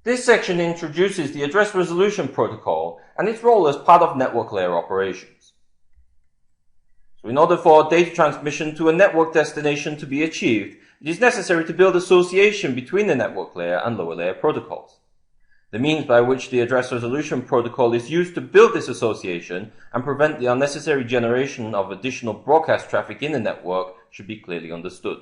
This section introduces the address resolution protocol and its role as part of network layer operations. So in order for data transmission to a network destination to be achieved, it is necessary to build association between the network layer and lower layer protocols. The means by which the address resolution protocol is used to build this association and prevent the unnecessary generation of additional broadcast traffic in the network should be clearly understood.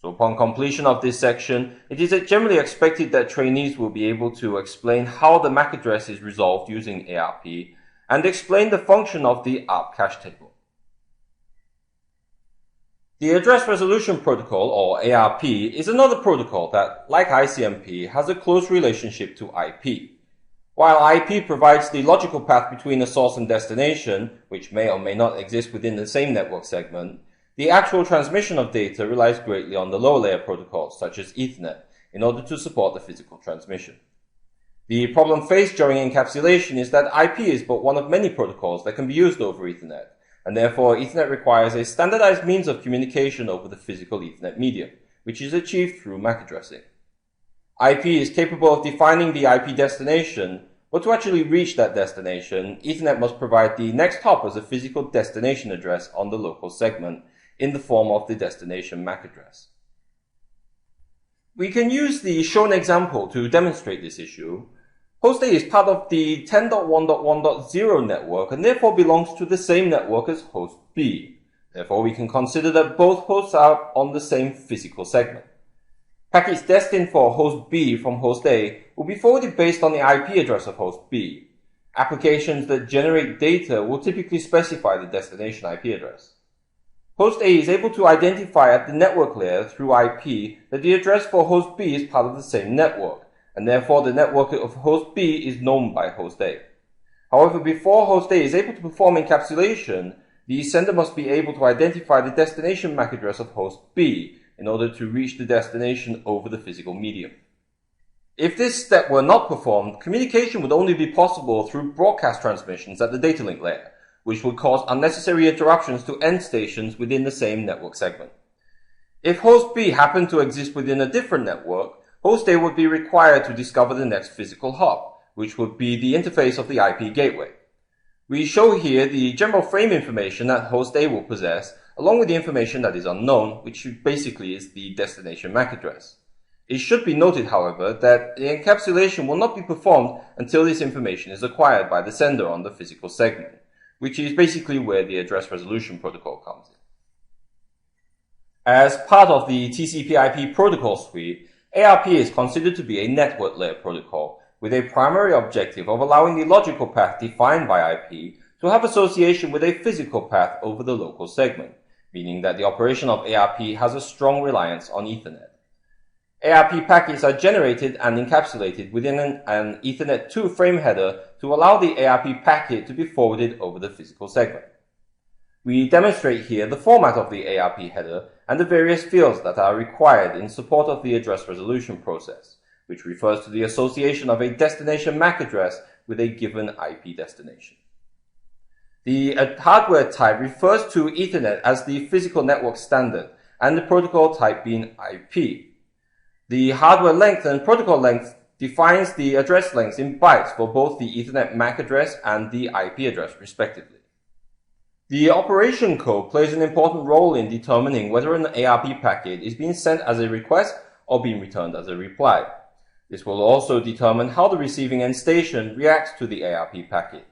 So upon completion of this section, it is generally expected that trainees will be able to explain how the MAC address is resolved using ARP and explain the function of the ARP cache table. The Address Resolution Protocol, or ARP, is another protocol that, like ICMP, has a close relationship to IP. While IP provides the logical path between a source and destination, which may or may not exist within the same network segment, the actual transmission of data relies greatly on the lower layer protocols, such as Ethernet, in order to support the physical transmission. The problem faced during encapsulation is that IP is but one of many protocols that can be used over Ethernet, and therefore Ethernet requires a standardized means of communication over the physical Ethernet medium, which is achieved through MAC addressing. IP is capable of defining the IP destination, but to actually reach that destination, Ethernet must provide the next hop as a physical destination address on the local segment in the form of the destination MAC address. We can use the shown example to demonstrate this issue. Host A is part of the 10.1.1.0 network and therefore belongs to the same network as host B. Therefore, we can consider that both hosts are on the same physical segment. Packets destined for host B from host A will be forwarded based on the IP address of host B. Applications that generate data will typically specify the destination IP address. Host A is able to identify at the network layer through IP that the address for host B is part of the same network, and therefore the network of host B is known by host A. However, before host A is able to perform encapsulation, the sender must be able to identify the destination MAC address of host B in order to reach the destination over the physical medium. If this step were not performed, communication would only be possible through broadcast transmissions at the data link layer, which would cause unnecessary interruptions to end stations within the same network segment. If host B happened to exist within a different network, host A would be required to discover the next physical hop, which would be the interface of the IP gateway. We show here the general frame information that host A will possess, along with the information that is unknown, which basically is the destination MAC address. It should be noted, however, that the encapsulation will not be performed until this information is acquired by the sender on the physical segment, which is basically where the address resolution protocol comes in. As part of the TCP/IP protocol suite, ARP is considered to be a network layer protocol with a primary objective of allowing the logical path defined by IP to have association with a physical path over the local segment, meaning that the operation of ARP has a strong reliance on Ethernet. ARP packets are generated and encapsulated within an Ethernet 2 frame header to allow the ARP packet to be forwarded over the physical segment. We demonstrate here the format of the ARP header and the various fields that are required in support of the address resolution process, which refers to the association of a destination MAC address with a given IP destination. The hardware type refers to Ethernet as the physical network standard and the protocol type being IP. The hardware length and protocol length defines the address lengths in bytes for both the Ethernet MAC address and the IP address respectively. The operation code plays an important role in determining whether an ARP packet is being sent as a request or being returned as a reply. This will also determine how the receiving end station reacts to the ARP packet.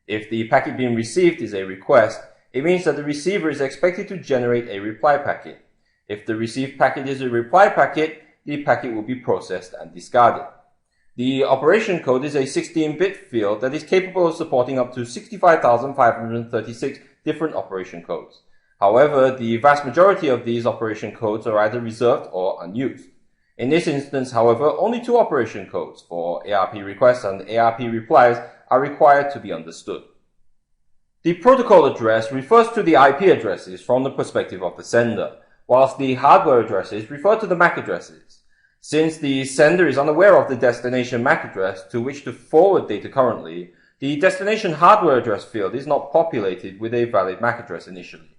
If the packet being received is a request, it means that the receiver is expected to generate a reply packet. If the received packet is a reply packet, the packet will be processed and discarded. The operation code is a 16-bit field that is capable of supporting up to 65,536 different operation codes. However, the vast majority of these operation codes are either reserved or unused. In this instance, however, only 2 operation codes for ARP requests and ARP replies are required to be understood. The protocol address refers to the IP addresses from the perspective of the sender, whilst the hardware addresses refer to the MAC addresses. Since the sender is unaware of the destination MAC address to which to forward data currently, the destination hardware address field is not populated with a valid MAC address initially.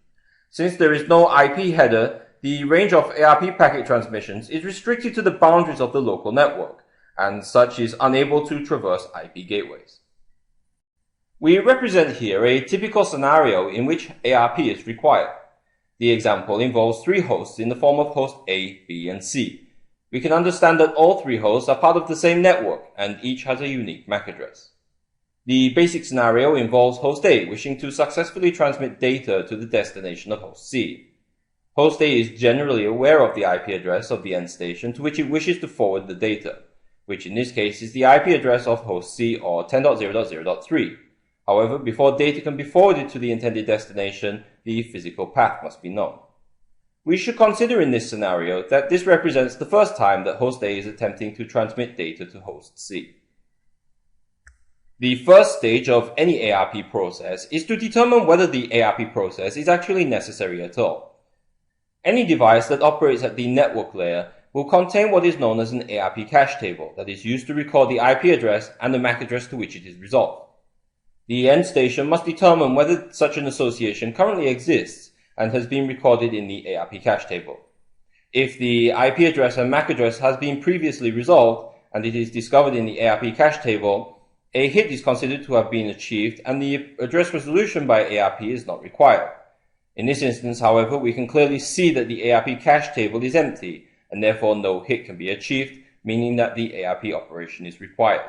Since there is no IP header, the range of ARP packet transmissions is restricted to the boundaries of the local network, and such is unable to traverse IP gateways. We represent here a typical scenario in which ARP is required. The example involves 3 hosts in the form of host A, B, and C. We can understand that all 3 hosts are part of the same network, and each has a unique MAC address. The basic scenario involves host A wishing to successfully transmit data to the destination of host C. Host A is generally aware of the IP address of the end station to which it wishes to forward the data, which in this case is the IP address of host C or 10.0.0.3. However, before data can be forwarded to the intended destination, the physical path must be known. We should consider in this scenario that this represents the first time that host A is attempting to transmit data to host C. The first stage of any ARP process is to determine whether the ARP process is actually necessary at all. Any device that operates at the network layer will contain what is known as an ARP cache table that is used to record the IP address and the MAC address to which it is resolved. The end station must determine whether such an association currently exists and has been recorded in the ARP cache table. If the IP address and MAC address has been previously resolved and it is discovered in the ARP cache table, a hit is considered to have been achieved and the address resolution by ARP is not required. In this instance, however, we can clearly see that the ARP cache table is empty, and therefore no hit can be achieved, meaning that the ARP operation is required.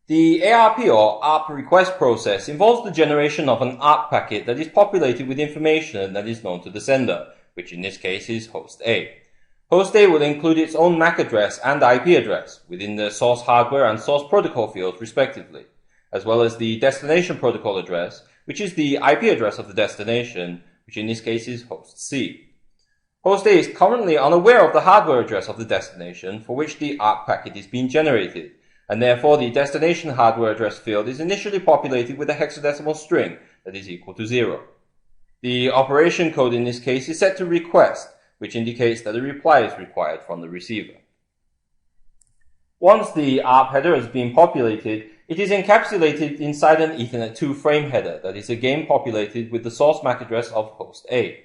The ARP or ARP request process involves the generation of an ARP packet that is populated with information that is known to the sender, which in this case is host A. Host A will include its own MAC address and IP address within the source hardware and source protocol fields respectively, as well as the destination protocol address, which is the IP address of the destination, which in this case is host C. Host A is currently unaware of the hardware address of the destination for which the ARP packet is being generated, and therefore the destination hardware address field is initially populated with a hexadecimal string that is equal to 0. The operation code in this case is set to request, which indicates that a reply is required from the receiver. Once the ARP header has been populated, it is encapsulated inside an Ethernet 2 frame header that is again populated with the source MAC address of host A.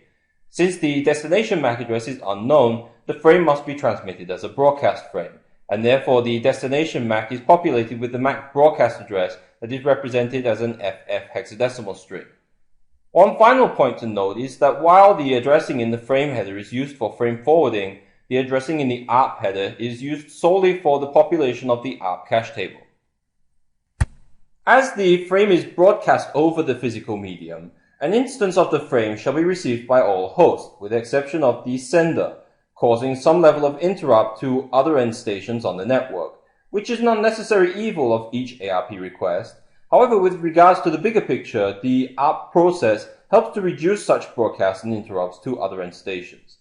Since the destination MAC address is unknown, the frame must be transmitted as a broadcast frame, and therefore the destination MAC is populated with the MAC broadcast address that is represented as an FF hexadecimal string. One final point to note is that while the addressing in the frame header is used for frame forwarding, the addressing in the ARP header is used solely for the population of the ARP cache table. As the frame is broadcast over the physical medium, an instance of the frame shall be received by all hosts, with the exception of the sender, causing some level of interrupt to other end stations on the network, which is an unnecessary evil of each ARP request. However, with regards to the bigger picture, the ARP process helps to reduce such broadcasts and interrupts to other end stations.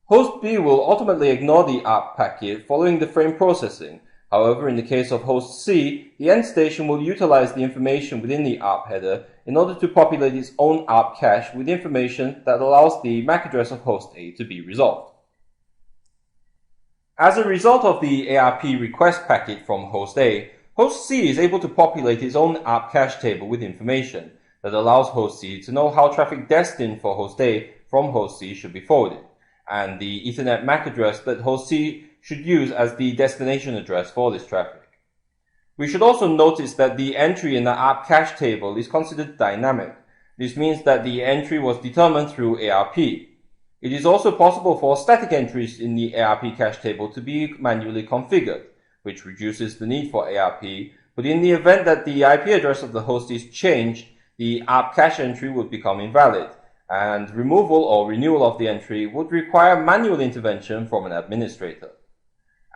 Host B will ultimately ignore the ARP packet following the frame processing. However, in the case of host C, the end station will utilize the information within the ARP header in order to populate its own ARP cache with information that allows the MAC address of host A to be resolved. As a result of the ARP request packet from host A, host C is able to populate its own ARP cache table with information that allows host C to know how traffic destined for host A from host C should be forwarded, and the Ethernet MAC address that host C should use as the destination address for this traffic. We should also notice that the entry in the ARP cache table is considered dynamic. This means that the entry was determined through ARP. It is also possible for static entries in the ARP cache table to be manually configured, which reduces the need for ARP, but in the event that the IP address of the host is changed, the ARP cache entry would become invalid, and removal or renewal of the entry would require manual intervention from an administrator.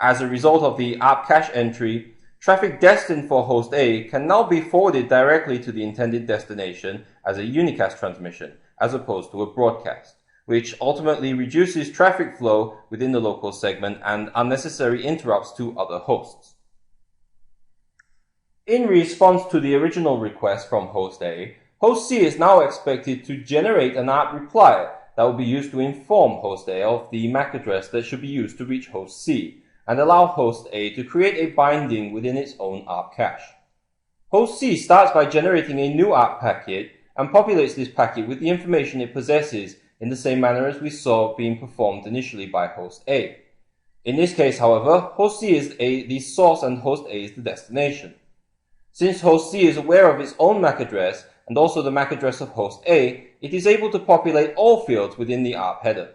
As a result of the ARP cache entry, traffic destined for host A can now be forwarded directly to the intended destination as a unicast transmission, as opposed to a broadcast, which ultimately reduces traffic flow within the local segment and unnecessary interrupts to other hosts. In response to the original request from host A, host C is now expected to generate an ARP reply that will be used to inform host A of the MAC address that should be used to reach host C, and allow host A to create a binding within its own ARP cache. Host C starts by generating a new ARP packet and populates this packet with the information it possesses in the same manner as we saw being performed initially by host A. In this case, however, host C is the source and host A is the destination. Since host C is aware of its own MAC address and also the MAC address of host A, it is able to populate all fields within the ARP header.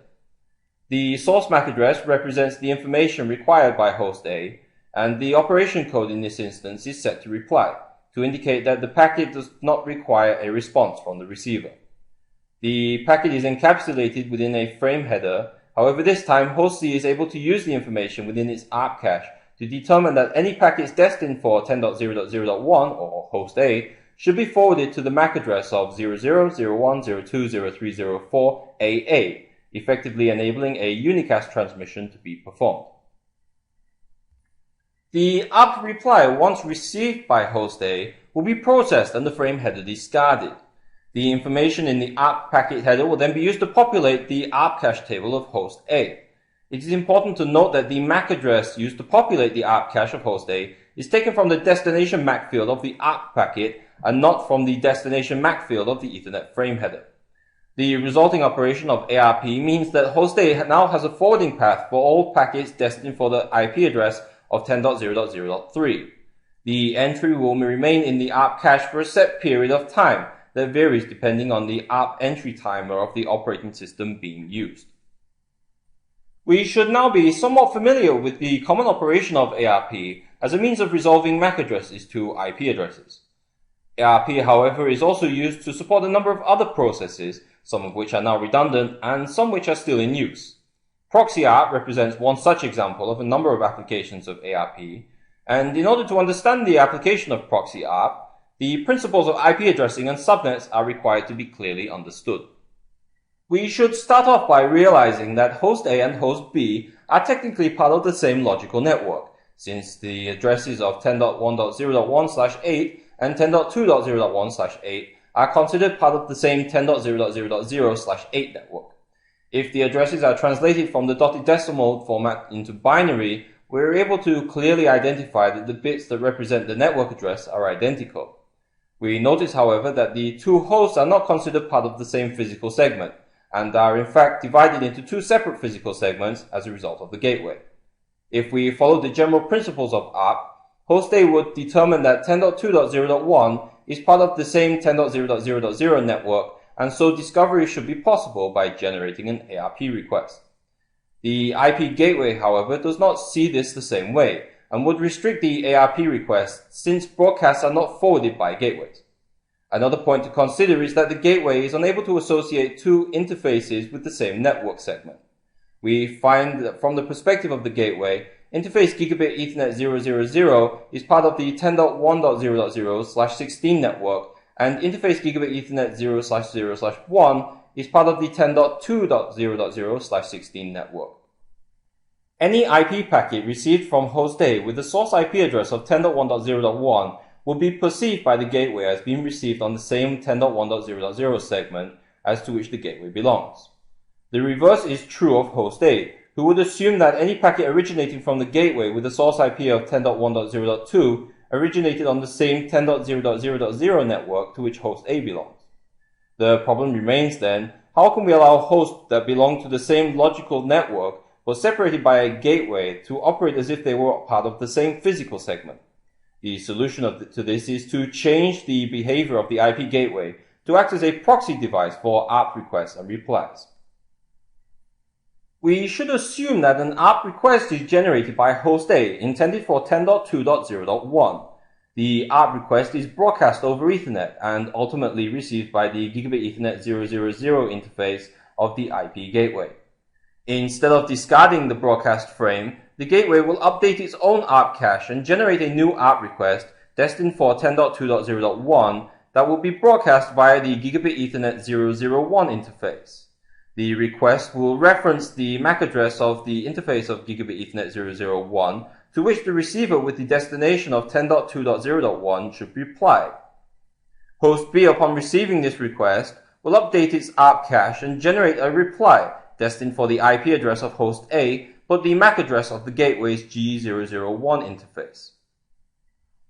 The source MAC address represents the information required by host A, and the operation code in this instance is set to reply, to indicate that the packet does not require a response from the receiver. The packet is encapsulated within a frame header. However, this time host C is able to use the information within its ARP cache to determine that any packets destined for 10.0.0.1 or host A should be forwarded to the MAC address of 0001020304 AA, effectively enabling a unicast transmission to be performed. The ARP reply, once received by host A, will be processed and the frame header discarded. The information in the ARP packet header will then be used to populate the ARP cache table of host A. It is important to note that the MAC address used to populate the ARP cache of host A is taken from the destination MAC field of the ARP packet and not from the destination MAC field of the Ethernet frame header. The resulting operation of ARP means that host A now has a forwarding path for all packets destined for the IP address of 10.0.0.3. The entry will remain in the ARP cache for a set period of time that varies depending on the ARP entry timer of the operating system being used. We should now be somewhat familiar with the common operation of ARP as a means of resolving MAC addresses to IP addresses. ARP, however, is also used to support a number of other processes, some of which are now redundant and some which are still in use. Proxy ARP represents one such example of a number of applications of ARP, and in order to understand the application of proxy ARP, the principles of IP addressing and subnets are required to be clearly understood. We should start off by realizing that host A and host B are technically part of the same logical network, since the addresses of 10.1.0.1/8 and 10.2.0.1/8 are considered part of the same 10.0.0.0/8 network. If the addresses are translated from the dotted decimal format into binary, we're able to clearly identify that the bits that represent the network address are identical. We notice, however, that the two hosts are not considered part of the same physical segment, and are in fact divided into two separate physical segments as a result of the gateway. If we follow the general principles of ARP, host A would determine that 10.2.0.1 is part of the same 10.0.0.0 network, and so discovery should be possible by generating an ARP request. The IP gateway, however, does not see this the same way, and would restrict the ARP request since broadcasts are not forwarded by gateways. Another point to consider is that the gateway is unable to associate two interfaces with the same network segment. We find that from the perspective of the gateway, interface gigabit Ethernet 000 is part of the 10.1.0.0/16 network, and interface gigabit Ethernet 0/0/1 is part of the 10.2.0.0/16 network. Any IP packet received from host A with the source IP address of 10.1.0.1 will be perceived by the gateway as being received on the same 10.1.0.0 segment as to which the gateway belongs. The reverse is true of host A, who would assume that any packet originating from the gateway with the source IP of 10.1.0.2 originated on the same 10.0.0.0 network to which host A belongs. The problem remains then, how can we allow hosts that belong to the same logical network but separated by a gateway to operate as if they were part of the same physical segment? The solution to this is to change the behavior of the IP gateway to act as a proxy device for ARP requests and replies. We should assume that an ARP request is generated by host A intended for 10.2.0.1. The ARP request is broadcast over Ethernet and ultimately received by the gigabit Ethernet 000 interface of the IP gateway. Instead of discarding the broadcast frame, the gateway will update its own ARP cache and generate a new ARP request destined for 10.2.0.1 that will be broadcast via the gigabit Ethernet 001 interface. The request will reference the MAC address of the interface of gigabit Ethernet 001 to which the receiver with the destination of 10.2.0.1 should reply. Host B, upon receiving this request, will update its ARP cache and generate a reply destined for the IP address of host A, but the MAC address of the gateway's G001 interface.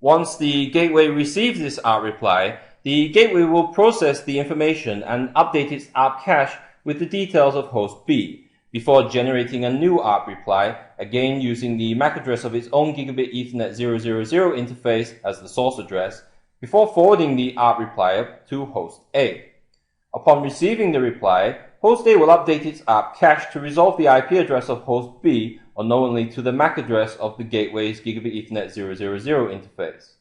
Once the gateway receives this ARP reply, the gateway will process the information and update its ARP cache with the details of host B, before generating a new ARP reply, again using the MAC address of its own Gigabit Ethernet 000 interface as the source address, before forwarding the ARP reply to host A. Upon receiving the reply, host A will update its ARP cache to resolve the IP address of host B unknowingly to the MAC address of the gateway's Gigabit Ethernet 000 interface.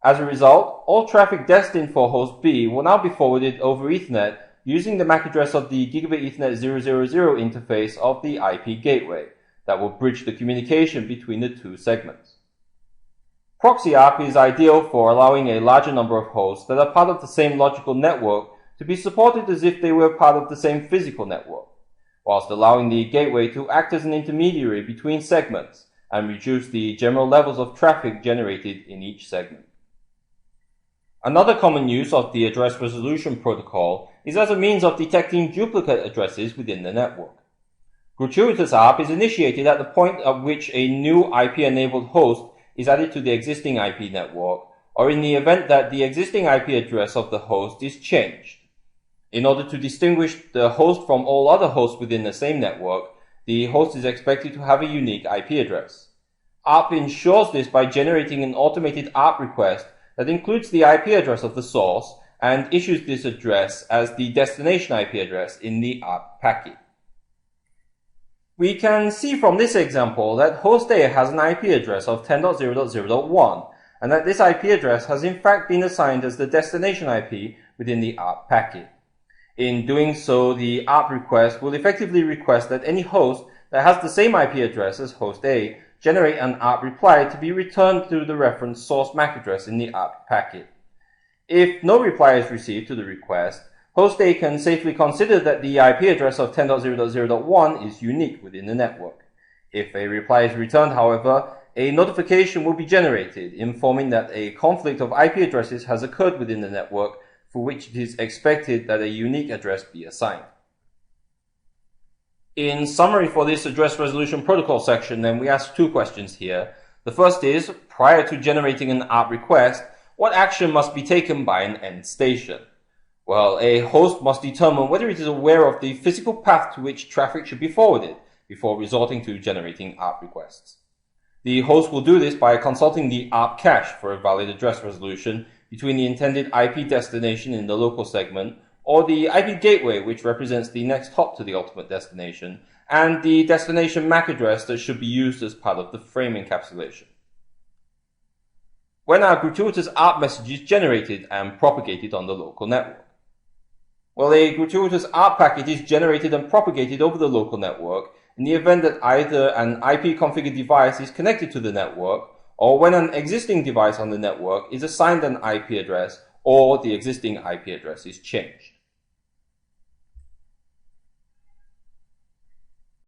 As a result, all traffic destined for host B will now be forwarded over Ethernet using the MAC address of the Gigabit Ethernet 000 interface of the IP gateway that will bridge the communication between the two segments. Proxy ARP is ideal for allowing a larger number of hosts that are part of the same logical network to be supported as if they were part of the same physical network, whilst allowing the gateway to act as an intermediary between segments and reduce the general levels of traffic generated in each segment. Another common use of the address resolution protocol is as a means of detecting duplicate addresses within the network. Gratuitous ARP is initiated at the point at which a new IP-enabled host is added to the existing IP network, or in the event that the existing IP address of the host is changed. In order to distinguish the host from all other hosts within the same network, the host is expected to have a unique IP address. ARP ensures this by generating an automated ARP request that includes the IP address of the source and issues this address as the destination IP address in the ARP packet. We can see from this example that host A has an IP address of 10.0.0.1 and that this IP address has in fact been assigned as the destination IP within the ARP packet. In doing so, the ARP request will effectively request that any host that has the same IP address as host A generate an ARP reply to be returned to the reference source MAC address in the ARP packet. If no reply is received to the request, host A can safely consider that the IP address of 10.0.0.1 is unique within the network. If a reply is returned, however, a notification will be generated informing that a conflict of IP addresses has occurred within the network, for which it is expected that a unique address be assigned. In summary for this address resolution protocol section, then we ask two questions here. The first is, prior to generating an ARP request, what action must be taken by an end station? Well, a host must determine whether it is aware of the physical path to which traffic should be forwarded before resorting to generating ARP requests. The host will do this by consulting the ARP cache for a valid address resolution between the intended IP destination in the local segment, or the IP gateway, which represents the next hop to the ultimate destination, and the destination MAC address that should be used as part of the frame encapsulation. When are gratuitous ARP messages generated and propagated on the local network? Well, a gratuitous ARP packet is generated and propagated over the local network in the event that either an IP-configured device is connected to the network, or when an existing device on the network is assigned an IP address or the existing IP address is changed.